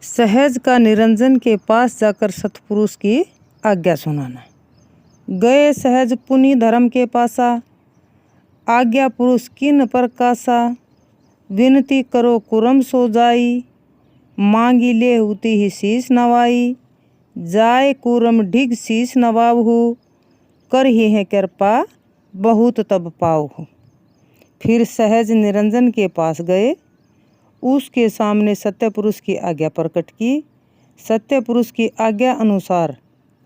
सहज का निरंजन के पास जाकर सतपुरुष की आज्ञा सुनाना। गए सहज पुनि धर्म के पासा, आज्ञा पुरुष किन प्रकाशा। विनती करो कुरम सो जाई, मांगी ले हुती ही शीस नवाई। जाय कुरम ढिग शीस नवाबहु, कर ही है कृपा बहुत तब पाओ। फिर सहज निरंजन के पास गए, उसके सामने सत्य पुरुष की आज्ञा प्रकट की। सत्य पुरुष की आज्ञा अनुसार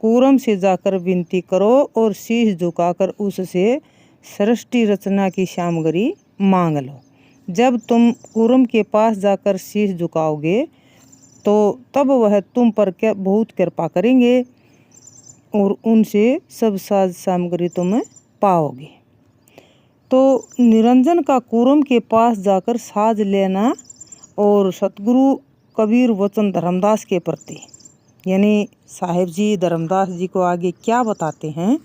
कूरम से जाकर विनती करो और शीश झुकाकर उससे सृष्टि रचना की सामग्री मांग लो। जब तुम कूरम के पास जाकर शीश झुकाओगे तो तब वह तुम पर बहुत कृपा करेंगे और उनसे सब साज सामग्री तुम पाओगे। तो निरंजन का कूरम के पास जाकर साज लेना और सतगुरु कबीर वचन धर्मदास के प्रति यानी साहेब जी धर्मदास जी को आगे क्या बताते हैं।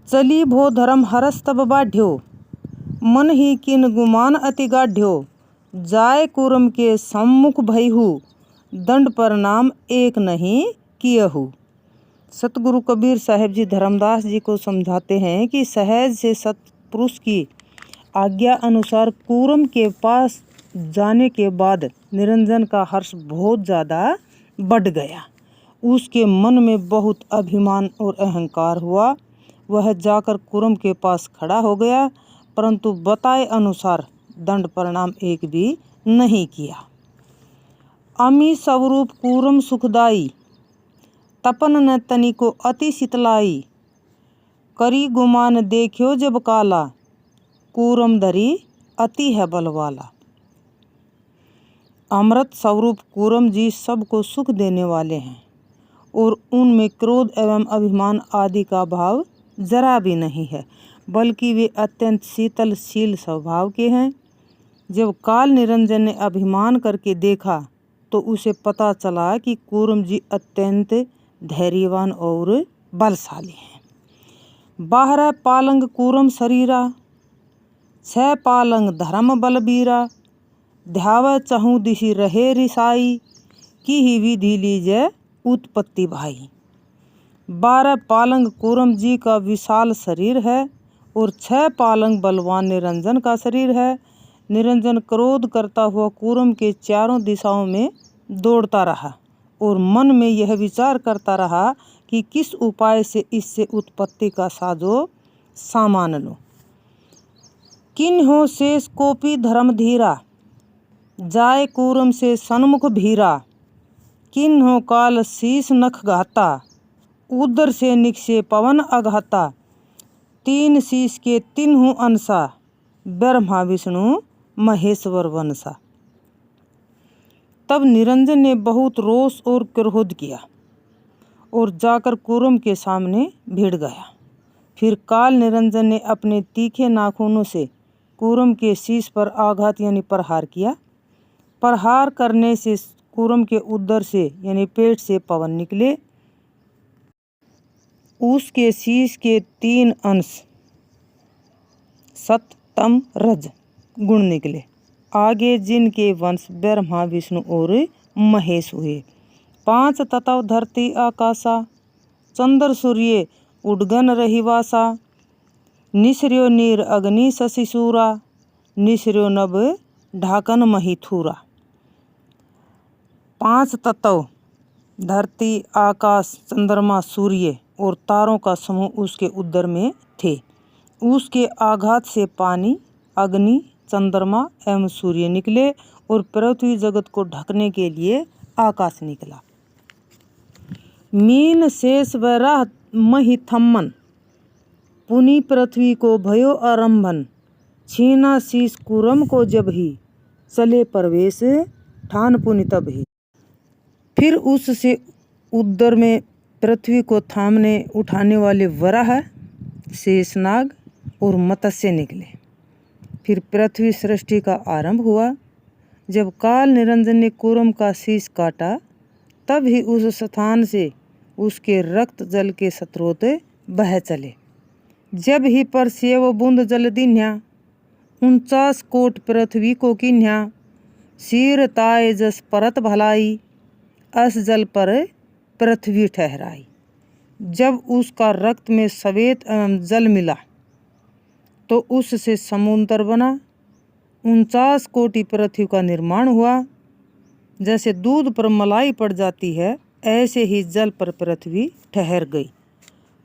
चली भो धर्म हरस तब बाढ़्यो, मन ही किन गुमान अति गाढ़्यो। जाय कुरम के सम्मुख भयहु, दंड प्रणाम एक नहीं कियहु। सतगुरु कबीर साहेब जी धर्मदास जी को समझाते हैं कि सहज से सतपुरुष की आज्ञा अनुसार कूरम के पास जाने के बाद निरंजन का हर्ष बहुत ज़्यादा बढ़ गया। उसके मन में बहुत अभिमान और अहंकार हुआ। वह जाकर कूरम के पास खड़ा हो गया, परंतु बताए अनुसार दंड प्रणाम एक भी नहीं किया। अमी स्वरूप कूरम सुखदाई, तपन न तनिको अति शीतलाई। करी गुमान देखियो जब काला, कूरम धरी अति है बलवाला। अमृत स्वरूप कूरम जी सबको सुख देने वाले हैं और उनमें क्रोध एवं अभिमान आदि का भाव जरा भी नहीं है, बल्कि वे अत्यंत शीतलशील स्वभाव के हैं। जब काल निरंजन ने अभिमान करके देखा तो उसे पता चला कि कूरम जी अत्यंत धैर्यवान और बलशाली हैं। 12 पालंग कूरम शरीरा, 6 पालंग धर्म बलबीरा। ध्याव चहु दिशि रहे रिसाई, की ही विधि लीजय उत्पत्ति भाई। 12 पालंग कूरम जी का विशाल शरीर है और 6 पालंग बलवान निरंजन का शरीर है। निरंजन क्रोध करता हुआ कूरम के चारों दिशाओं में दौड़ता रहा और मन में यह विचार करता रहा कि किस उपाय से इससे उत्पत्ति का साजो सामान लो। किन हो शेष कोपी धर्म धीरा, जाय कूरम से सन्मुख भीरा। किन हो काल शीस नख घाता, उदर से निकसे पवन अघाता। 3 शीस के 3 अंसा, ब्रह्मा विष्णु महेश्वर वंशा। तब निरंजन ने बहुत रोष और क्रोध किया और जाकर कूरम के सामने भिड़ गया। फिर काल निरंजन ने अपने तीखे नाखूनों से कूरम के शीश पर आघात यानी प्रहार किया। प्रहार करने से कूरम के उदर से यानी पेट से पवन निकले। उसके शीश के 3 अंश सत तम रज गुण निकले। आगे जिनके वंश ब्रह्मा विष्णु और महेश हुए। 5 तत्व धरती आकाशा, चंद्र सूर्य उडगन रहिवासा। निसर्यो नीर अग्नि शशिशूरा, निसर्यो नभ ढाकन महिथुरा। 5 तत्व धरती आकाश चंद्रमा सूर्य और तारों का समूह उसके उदर में थे। उसके आघात से पानी अग्नि चंद्रमा एवं सूर्य निकले और पृथ्वी जगत को ढकने के लिए आकाश निकला। मीन शेष वराह मही थम्मन, पुनि पृथ्वी को भयो आरंभन। छीना शीश कूरम को जब ही, चले प्रवेश ठान पुनि तब ही। फिर उससे उदर में पृथ्वी को थामने उठाने वाले वराह, शेषनाग और मत्स्य निकले। फिर पृथ्वी सृष्टि का आरंभ हुआ। जब काल निरंजन ने कूरम का शीश काटा तब ही उस स्थान से उसके रक्त जल के स्रोत बह चले। जब ही परसेव बूंद जल दीन्या, 49 कोट पृथ्वी को किन्या। सिर ताय जस परत भलाई, अस जल पर पृथ्वी ठहराई। जब उसका रक्त में श्वेत एवं जल मिला तो उससे समुद्र बना। 49 कोटि पृथ्वी का निर्माण हुआ। जैसे दूध पर मलाई पड़ जाती है ऐसे ही जल पर पृथ्वी ठहर गई।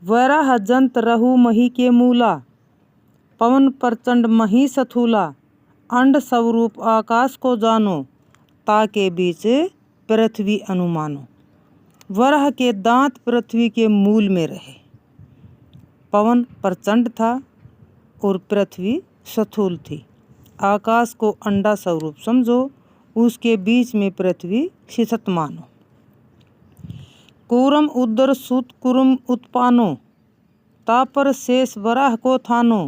वराह जंत रहु मही के मूला, पवन प्रचंड मही सथूला। अंड स्वरूप आकाश को जानो, ताके बीच पृथ्वी अनुमानो। वराह के दांत पृथ्वी के मूल में रहे। पवन प्रचंड था और पृथ्वी स्थूल थी। आकाश को अंडा स्वरूप समझो, उसके बीच में पृथ्वी स्थित मानो। कूरम उदर सुत कुरुम उत्पानो, तापर शेष वराह को थानो।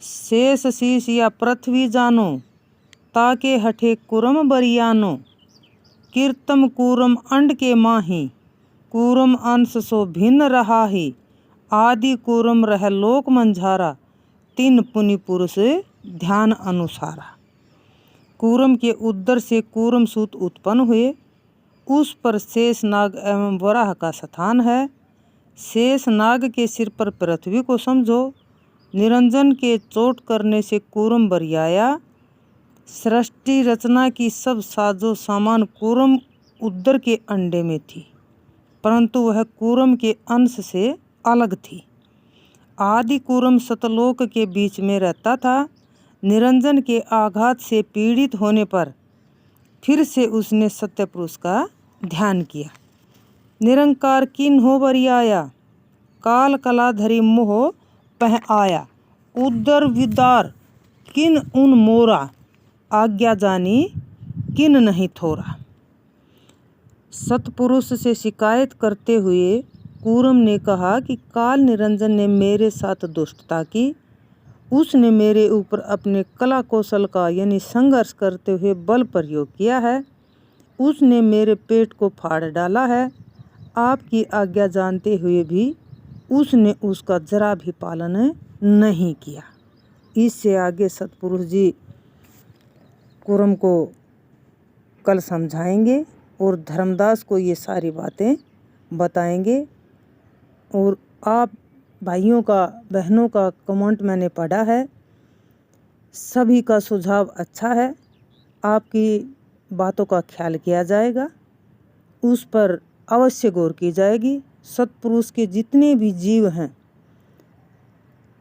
शेष शीश या पृथ्वी जानो, ताके हठे कुरम बरियानो। कीर्तम कूरम अंड के माही, कूरम अंश सो भिन्न रहा ही। आदि कूरम रह लोक मंझारा, तीन पुनि पुरुष ध्यान अनुसारा। कूरम के उदर से कूरम सूत उत्पन्न हुए, उस पर शेष नाग एवं वराह का स्थान है। शेष नाग के सिर पर पृथ्वी को समझो। निरंजन के चोट करने से कूरम बरियाया। सृष्टि रचना की सब साजो सामान कूरम उदर के अंडे में थी, परंतु वह कूरम के अंश से अलग थी। आदि कूरम सतलोक के बीच में रहता था। निरंजन के आघात से पीड़ित होने पर फिर से उसने सत्य पुरुष का ध्यान किया। निरंकार किन हो बरियाया, काल कला धरी मोह पह आया। उदर विदार किन उन मोरा, आज्ञा जानी किन नहीं थोरा। सतपुरुष से शिकायत करते हुए कूरम ने कहा कि काल निरंजन ने मेरे साथ दुष्टता की। उसने मेरे ऊपर अपने कला कौशल का यानी संघर्ष करते हुए बल प्रयोग किया है। उसने मेरे पेट को फाड़ डाला है। आपकी आज्ञा जानते हुए भी उसने उसका जरा भी पालन नहीं किया। इससे आगे सतपुरुष जी कूरम को कल समझाएंगे और धर्मदास को ये सारी बातें बताएंगे। और आप भाइयों का बहनों का कमेंट मैंने पढ़ा है, सभी का सुझाव अच्छा है। आपकी बातों का ख्याल किया जाएगा, उस पर अवश्य गौर की जाएगी। सतपुरुष के जितने भी जीव हैं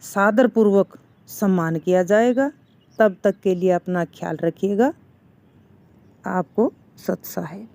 सादरपूर्वक सम्मान किया जाएगा। तब तक के लिए अपना ख्याल रखिएगा। आपको सत साहेब।